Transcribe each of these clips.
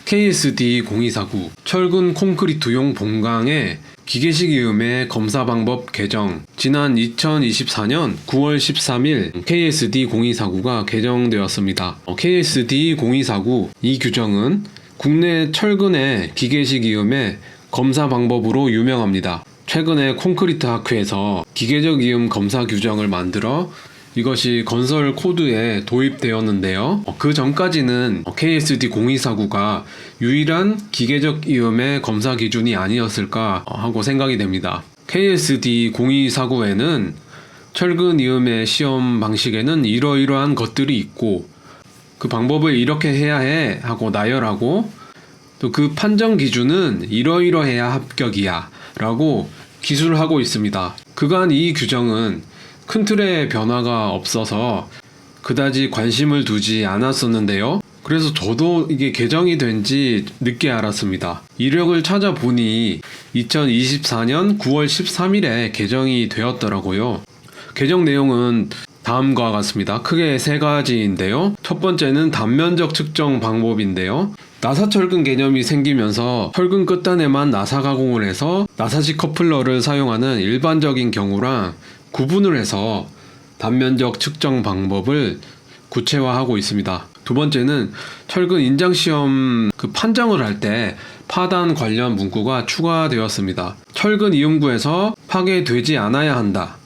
KSD0249 철근 콘크리트용 본강의 기계식 이음의 검사 방법 개정. 지난 2024년 9월 13일 KSD0249가 개정되었습니다. KSD0249 이 규정은 국내 철근의 기계식 이음의 검사 방법으로 유명합니다. 최근에 콘크리트 학회에서 기계적 이음 검사 규정을 만들어 이것이 건설 코드에 도입되었는데요. 그 전까지는 KSD0249가 유일한 기계적 이음의 검사 기준이 아니었을까 하고 생각이 됩니다. KSD0249에는 철근 이음의 시험 방식에는 이러이러한 것들이 있고 그 방법을 이렇게 해야 해 하고 나열하고 또 그 판정 기준은 이러이러해야 합격이야 라고 기술하고 있습니다. 그간 이 규정은 큰 틀의 변화가 없어서 그다지 관심을 두지 않았었는데요. 그래서 저도 이게 개정이 된지 늦게 알았습니다. 이력을 찾아보니 2024년 9월 13일에 개정이 되었더라고요. 개정 내용은 다음과 같습니다. 크게 세 가지인데요. 첫 번째는 단면적 측정 방법인데요. 나사 철근 개념이 생기면서 철근 끝단에만 나사 가공을 해서 나사식 커플러를 사용하는 일반적인 경우랑 구분을 해서 단면적 측정 방법을 구체화하고 있습니다. 두 번째는 철근 인장 시험 판정을 할 때 파단 관련 문구가 추가되었습니다. 철근 이음구에서 파괴되지 않아야 한다.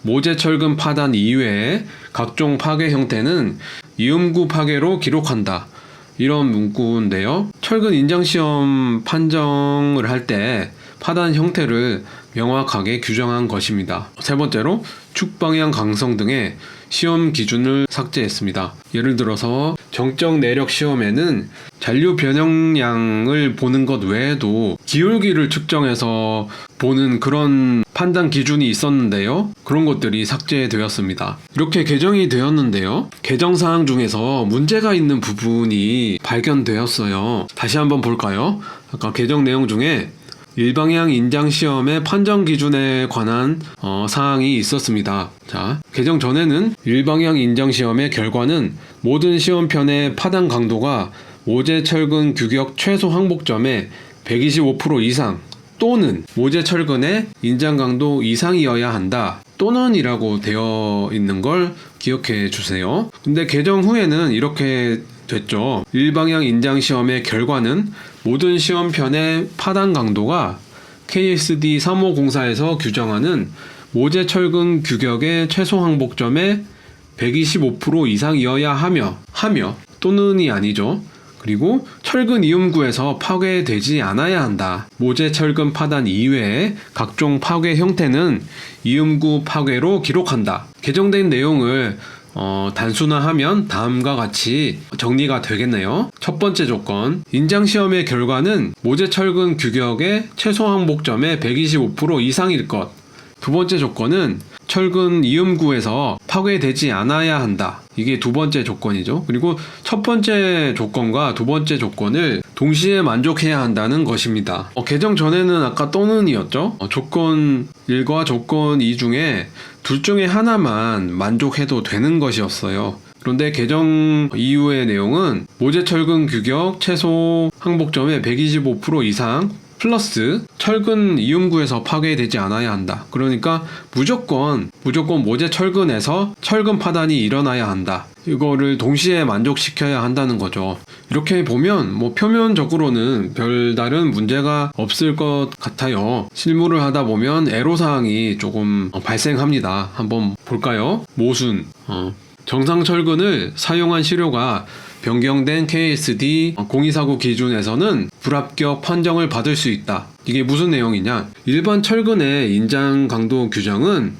모재 철근 파단 이외에 각종 파괴 형태는 이음구 파괴로 기록한다. 이런 문구인데요. 철근 인장 시험 판정을 할 때 파단 형태를 명확하게 규정한 것입니다. 세 번째로 축 방향 강성 등의 시험 기준을 삭제했습니다. 예를 들어서 정적 내력 시험에는 잔류 변형량을 보는 것 외에도 기울기를 측정해서 보는 그런 판단 기준이 있었는데요. 그런 것들이 삭제되었습니다. 이렇게 개정이 되었는데요. 개정 사항 중에서 문제가 있는 부분이 발견되었어요. 다시 한번 볼까요? 아까 개정 내용 중에 일방향 인장 시험의 판정 기준에 관한 사항이 있었습니다. 자, 개정 전에는 일방향 인장 시험의 결과는 모든 시험편의 파단 강도가 모재 철근 규격 최소 항복점의 125% 이상 또는 모재 철근의 인장 강도 이상이어야 한다. 또는 이라고 되어 있는 걸 기억해 주세요. 근데 개정 후에는 이렇게 됐죠. 일방향 인장 시험의 결과는 모든 시험편의 파단 강도가 KSD 3504에서 규정하는 모재 철근 규격의 최소 항복점의 125% 이상이어야 하며 또는이 아니죠. 그리고 철근 이음구에서 파괴되지 않아야 한다. 모재 철근 파단 이외에 각종 파괴 형태는 이음구 파괴로 기록한다. 개정된 내용을 단순화하면 다음과 같이 정리가 되겠네요. 첫 번째 조건, 인장시험의 결과는 모재 철근 규격의 최소 항복점의 125% 이상일 것. 두 번째 조건은 철근 이음구에서 파괴되지 않아야 한다. 이게 두 번째 조건이죠. 그리고 첫 번째 조건과 두 번째 조건을 동시에 만족해야 한다는 것입니다. 개정 전에는 아까 또는이었죠. 조건 1과 조건 2 중에 둘 중에 하나만 만족해도 되는 것이었어요. 그런데 개정 이후의 내용은 모재 철근 규격 최소 항복점의 125% 이상 플러스 철근 이음구에서 파괴되지 않아야 한다. 그러니까 무조건 모재 철근에서 철근 파단이 일어나야 한다. 이거를 동시에 만족시켜야 한다는 거죠. 이렇게 보면 표면적으로는 별다른 문제가 없을 것 같아요. 실무를 하다 보면 애로사항이 조금 발생합니다. 한번 볼까요? 모순. 정상 철근을 사용한 시료가 변경된 KSD 0249 기준에서는 불합격 판정을 받을 수 있다. 이게 무슨 내용이냐? 일반 철근의 인장 강도 규정은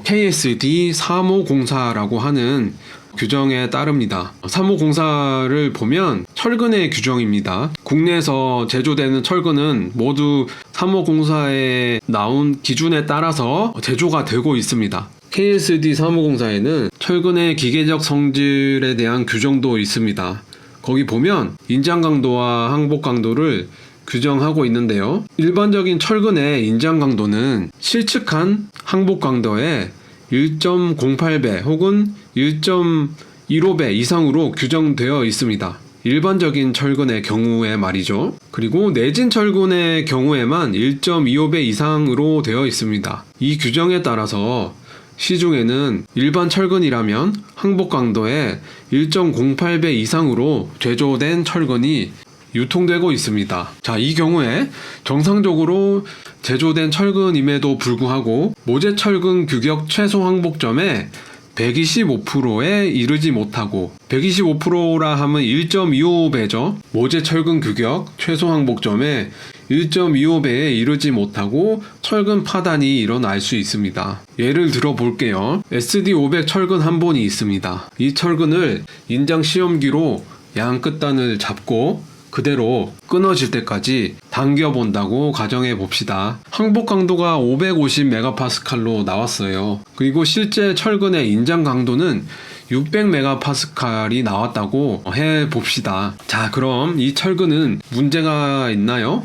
KSD 3504라고 하는 규정에 따릅니다. 3504를 보면 철근의 규정입니다. 국내에서 제조되는 철근은 모두 3504에 나온 기준에 따라서 제조가 되고 있습니다. KSD 3504에는 철근의 기계적 성질에 대한 규정도 있습니다. 거기 보면 인장 강도와 항복 강도를 규정하고 있는데요. 일반적인 철근의 인장 강도는 실측한 항복 강도의 1.08배 혹은 1.15배 이상으로 규정되어 있습니다. 일반적인 철근의 경우에 말이죠. 그리고 내진 철근의 경우에만 1.25배 이상으로 되어 있습니다. 이 규정에 따라서 시중에는 일반 철근이라면 항복 강도의 1.08배 이상으로 제조된 철근이 유통되고 있습니다. 자, 이 경우에 정상적으로 제조된 철근임에도 불구하고 모재 철근 규격 최소 항복점에 125%에 이르지 못하고, 125%라 하면 1.25배죠. 모재 철근 규격 최소 항복점에 1.25배에 이르지 못하고 철근 파단이 일어날 수 있습니다. 예를 들어 볼게요. SD500 철근 한 본이 있습니다. 이 철근을 인장 시험기로 양 끝단을 잡고 그대로 끊어질 때까지 당겨본다고 가정해 봅시다. 항복 강도가 550MPa로 나왔어요. 그리고 실제 철근의 인장 강도는 600MPa이 나왔다고 해 봅시다. 자, 그럼 이 철근은 문제가 있나요?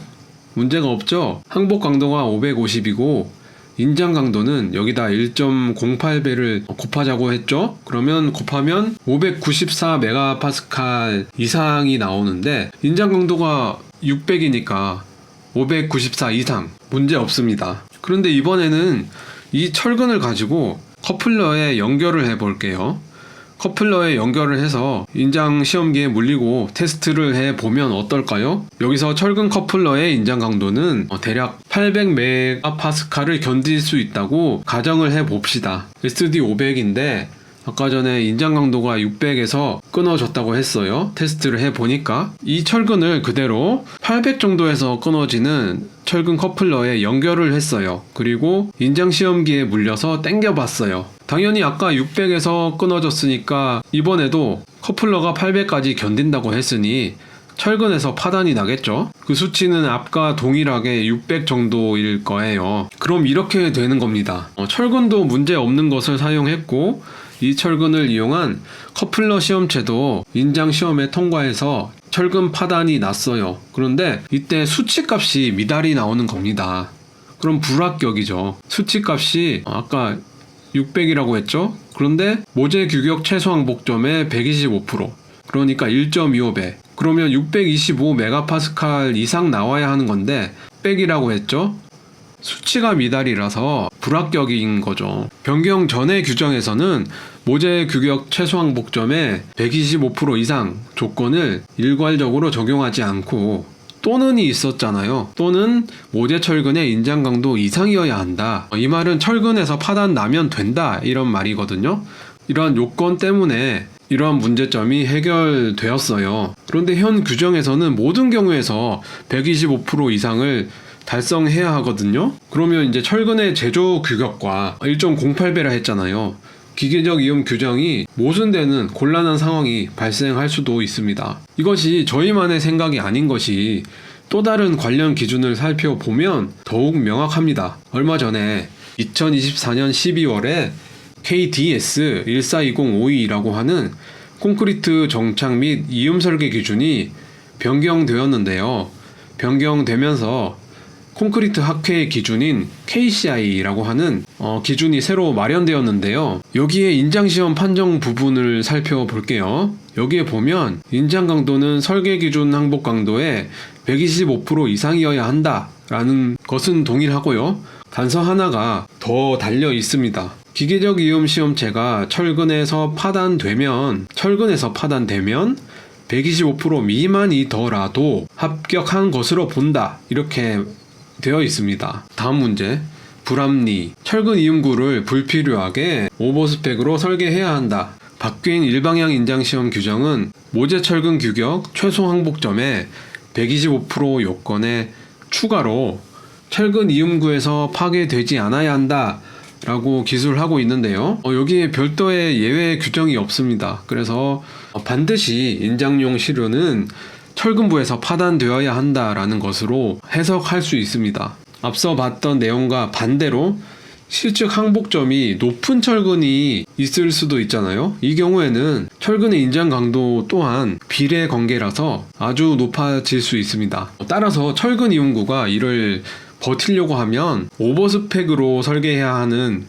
문제가 없죠? 항복 강도가 550이고 인장 강도는 여기다 1.08배를 곱하자고 했죠? 그러면 곱하면 594MPa 이상이 나오는데 인장 강도가 600이니까 594 이상 문제 없습니다. 그런데 이번에는 이 철근을 가지고 커플러에 연결을 해 볼게요. 커플러에 연결을 해서 인장 시험기에 물리고 테스트를 해보면 어떨까요? 여기서 철근 커플러의 인장 강도는 대략 800MPa를 견딜 수 있다고 가정을 해봅시다. SD500인데 아까 전에 인장 강도가 600에서 끊어졌다고 했어요. 테스트를 해보니까 이 철근을 그대로 800 정도에서 끊어지는 철근 커플러에 연결을 했어요. 그리고 인장 시험기에 물려서 당겨봤어요. 당연히 아까 600에서 끊어졌으니까 이번에도 커플러가 800까지 견딘다고 했으니 철근에서 파단이 나겠죠. 그 수치는 앞과 동일하게 600 정도일 거예요. 그럼 이렇게 되는 겁니다. 철근도 문제 없는 것을 사용했고 이 철근을 이용한 커플러 시험체도 인장 시험에 통과해서 철근 파단이 났어요. 그런데 이때 수치값이 미달이 나오는 겁니다. 그럼 불합격이죠. 수치값이 아까 600이라고 했죠? 그런데 모재 규격 최소 항복점의 125%, 그러니까 1.25배. 그러면 625MPa 이상 나와야 하는 건데 100이라고 했죠? 수치가 미달이라서 불합격인 거죠. 변경 전의 규정에서는 모재 규격 최소 항복점의 125% 이상 조건을 일괄적으로 적용하지 않고 또는이 있었잖아요. 또는 모재 철근의 인장 강도 이상이어야 한다. 이 말은 철근에서 파단 나면 된다 이런 말이거든요. 이러한 요건 때문에 이러한 문제점이 해결되었어요. 그런데 현 규정에서는 모든 경우에서 125% 이상을 달성해야 하거든요. 그러면 이제 철근의 제조 규격과 1.08배라 했잖아요. 기계적 이음 규정이 모순되는 곤란한 상황이 발생할 수도 있습니다. 이것이 저희만의 생각이 아닌 것이 또 다른 관련 기준을 살펴보면 더욱 명확합니다. 얼마 전에 2024년 12월에 KDS 14205이라고 하는 콘크리트 정착 및 이음 설계 기준이 변경되었는데요. 변경되면서 콘크리트 학회 기준인 KCI라고 하는 기준이 새로 마련되었는데요. 여기에 인장시험 판정 부분을 살펴볼게요. 여기에 보면 인장 강도는 설계 기준 항복 강도의 125% 이상이어야 한다라는 것은 동일하고요. 단서 하나가 더 달려 있습니다. 기계적 이음 시험체가 철근에서 파단되면 125% 미만이더라도 합격한 것으로 본다. 이렇게 되어 있습니다. 다음 문제. 불합리. 철근 이음구를 불필요하게 오버스펙으로 설계해야 한다. 바뀐 일방향 인장시험 규정은 모재 철근 규격 최소 항복점에 125% 요건에 추가로 철근 이음구에서 파괴되지 않아야 한다 라고 기술하고 있는데요. 여기에 별도의 예외 규정이 없습니다. 그래서 반드시 인장용 시료는 철근부에서 파단되어야 한다라는 것으로 해석할 수 있습니다. 앞서 봤던 내용과 반대로 실측 항복점이 높은 철근이 있을 수도 있잖아요. 이 경우에는 철근의 인장 강도 또한 비례 관계라서 아주 높아질 수 있습니다. 따라서 철근 이음구가 이를 버티려고 하면 오버스펙으로 설계해야 하는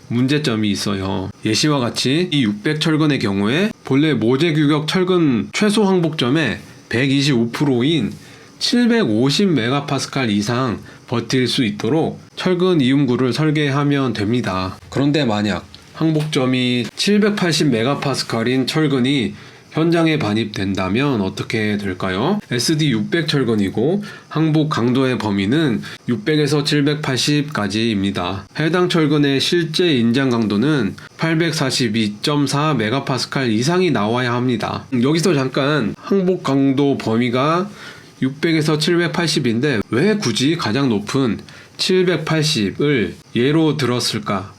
문제점이 있어요. 예시와 같이 이 600 철근의 경우에 본래 모재 규격 철근 최소 항복점의 125%인 750메가파스칼 이상 버틸 수 있도록 철근 이음구를 설계하면 됩니다. 그런데 만약 항복점이 780메가파스칼인 철근이 현장에 반입된다면 어떻게 될까요? SD600 철근이고 항복 강도의 범위는 600에서 780까지입니다. 해당 철근의 실제 인장 강도는 842.4 메가파스칼 이상이 나와야 합니다. 여기서 잠깐 항복 강도 범위가 600에서 780인데 왜 굳이 가장 높은 780을 예로 들었을까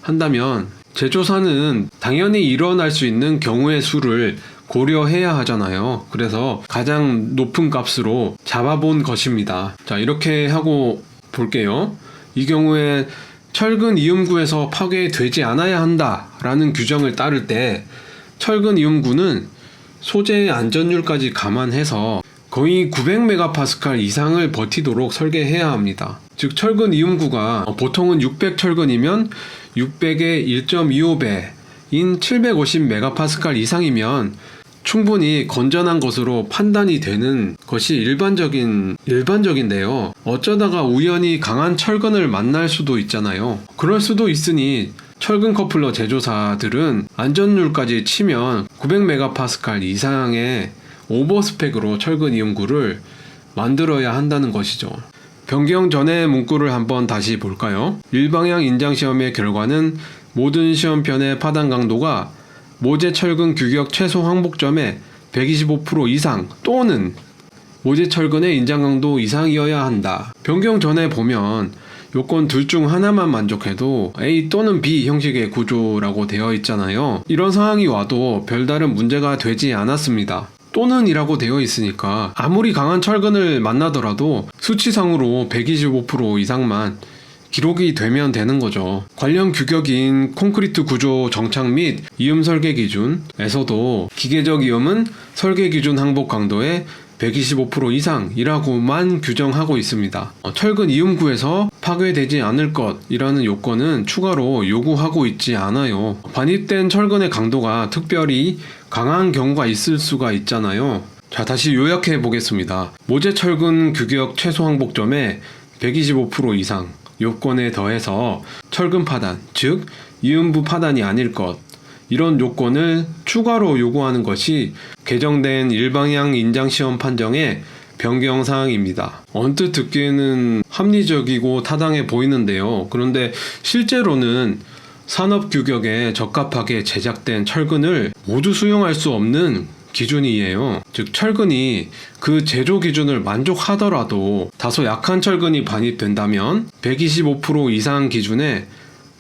한다면, 제조사는 당연히 일어날 수 있는 경우의 수를 고려해야 하잖아요. 그래서 가장 높은 값으로 잡아본 것입니다. 자, 이렇게 하고 볼게요. 이 경우에 철근 이음구에서 파괴되지 않아야 한다라는 규정을 따를 때 철근 이음구는 소재의 안전율까지 감안해서 거의 900메가파스칼 이상을 버티도록 설계해야 합니다. 즉 철근 이음구가 보통은 600 철근이면 600의 1.25배인 750메가파스칼 이상이면 충분히 건전한 것으로 판단이 되는 것이 일반적인데요. 어쩌다가 우연히 강한 철근을 만날 수도 있잖아요. 그럴 수도 있으니 철근 커플러 제조사들은 안전율까지 치면 900메가파스칼 이상의 오버스펙으로 철근 이음구를 만들어야 한다는 것이죠. 변경 전의 문구를 한번 다시 볼까요? 일방향 인장 시험의 결과는 모든 시험편의 파단 강도가 모재 철근 규격 최소 항복점의 125% 이상 또는 모재 철근의 인장 강도 이상이어야 한다. 변경 전에 보면 요건 둘 중 하나만 만족해도 A 또는 B 형식의 구조라고 되어 있잖아요. 이런 상황이 와도 별다른 문제가 되지 않았습니다. 또는 이라고 되어 있으니까 아무리 강한 철근을 만나더라도 수치상으로 125% 이상만 기록이 되면 되는 거죠. 관련 규격인 콘크리트 구조 정착 및 이음 설계 기준에서도 기계적 이음은 설계 기준 항복 강도의 125% 이상이라고만 규정하고 있습니다. 철근 이음구에서 파괴되지 않을 것이라는 요건은 추가로 요구하고 있지 않아요. 반입된 철근의 강도가 특별히 강한 경우가 있을 수가 있잖아요. 자, 다시 요약해 보겠습니다. 모재 철근 규격 최소 항복점의 125% 이상 요건에 더해서 철근 파단, 즉 이음부 파단이 아닐 것, 이런 요건을 추가로 요구하는 것이 개정된 일방향 인장시험 판정의 변경사항입니다. 언뜻 듣기에는 합리적이고 타당해 보이는데요. 그런데 실제로는 산업규격에 적합하게 제작된 철근을 모두 수용할 수 없는 기준이에요. 즉 철근이 그 제조 기준을 만족하더라도 다소 약한 철근이 반입된다면 125% 이상 기준에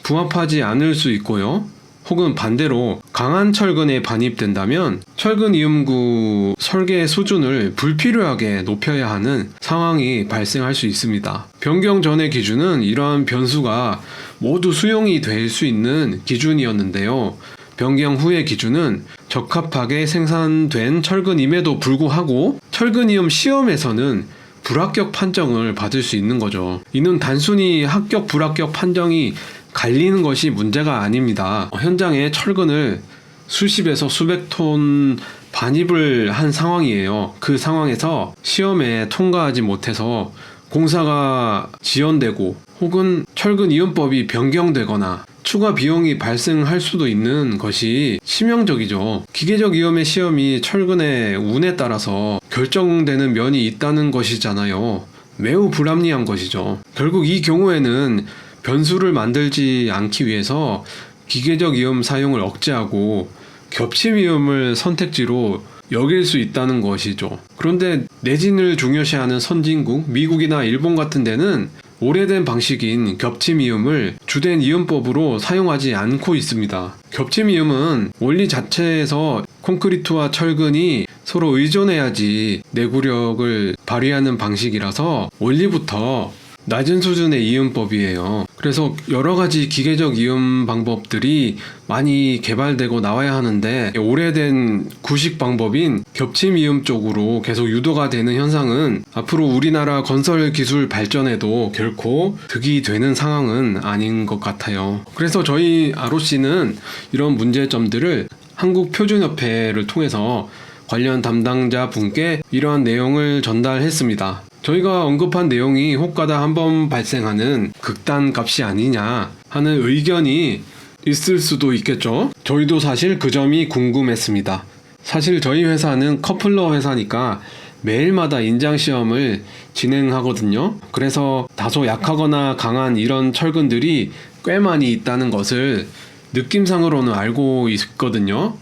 부합하지 않을 수 있고요. 혹은 반대로 강한 철근에 반입된다면 철근 이음구 설계 수준을 불필요하게 높여야 하는 상황이 발생할 수 있습니다. 변경 전의 기준은 이러한 변수가 모두 수용이 될 수 있는 기준이었는데요. 변경 후의 기준은 적합하게 생산된 철근임에도 불구하고 철근이음 시험에서는 불합격 판정을 받을 수 있는 거죠. 이는 단순히 합격 불합격 판정이 갈리는 것이 문제가 아닙니다. 현장에 철근을 수십에서 수백 톤 반입을 한 상황이에요. 그 상황에서 시험에 통과하지 못해서 공사가 지연되고 혹은 철근 이음법이 변경되거나 추가 비용이 발생할 수도 있는 것이 치명적이죠. 기계적 이음의 시험이 철근의 운에 따라서 결정되는 면이 있다는 것이잖아요. 매우 불합리한 것이죠. 결국 이 경우에는 변수를 만들지 않기 위해서 기계적 이음 사용을 억제하고 겹침 이음을 선택지로 여길 수 있다는 것이죠. 그런데 내진을 중요시하는 선진국, 미국이나 일본 같은 데는 오래된 방식인 겹침 이음을 주된 이음법으로 사용하지 않고 있습니다. 겹침 이음은 원리 자체에서 콘크리트와 철근이 서로 의존해야지 내구력을 발휘하는 방식이라서 원리부터 낮은 수준의 이음법이에요. 그래서 여러 가지 기계적 이음 방법들이 많이 개발되고 나와야 하는데 오래된 구식 방법인 겹침 이음 쪽으로 계속 유도가 되는 현상은 앞으로 우리나라 건설 기술 발전에도 결코 득이 되는 상황은 아닌 것 같아요. 그래서 저희 ROC는 이런 문제점들을 한국표준협회를 통해서 관련 담당자 분께 이러한 내용을 전달했습니다. 저희가 언급한 내용이 혹가다 한번 발생하는 극단 값이 아니냐 하는 의견이 있을 수도 있겠죠. 저희도 사실 그 점이 궁금했습니다. 사실 저희 회사는 커플러 회사니까 매일마다 인장시험을 진행하거든요. 그래서 다소 약하거나 강한 이런 철근들이 꽤 많이 있다는 것을 느낌상으로는 알고 있거든요.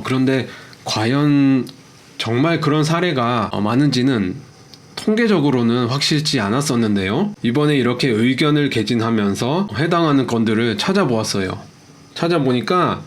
그런데 과연 정말 그런 사례가 많은지는 통계적으로는 확실치 않았었는데요. 이번에 이렇게 의견을 개진하면서 해당하는 건들을 찾아보았어요. 찾아보니까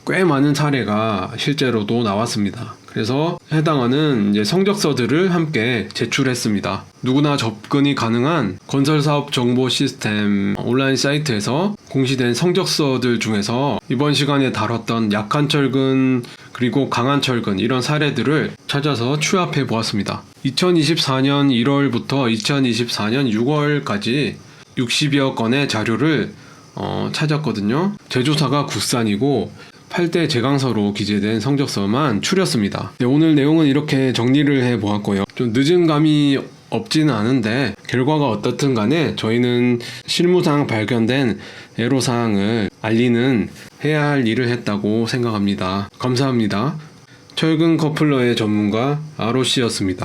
꽤 많은 사례가 실제로도 나왔습니다. 그래서 해당하는 이제 성적서들을 함께 제출했습니다. 누구나 접근이 가능한 건설사업 정보 시스템 온라인 사이트에서 공시된 성적서들 중에서 이번 시간에 다뤘던 약한 철근 그리고 강한 철근 이런 사례들을 찾아서 취합해 보았습니다. 2024년 1월부터 2024년 6월까지 60여 건의 자료를 찾았거든요. 제조사가 국산이고 8대 제강서로 기재된 성적서만 추렸습니다. 네, 오늘 내용은 이렇게 정리를 해 보았고요. 좀 늦은 감이 없지는 않은데 결과가 어떻든 간에 저희는 실무상 발견된 애로사항을 알리는 해야 할 일을 했다고 생각합니다. 감사합니다. 철근 커플러의 전문가 ROC였습니다.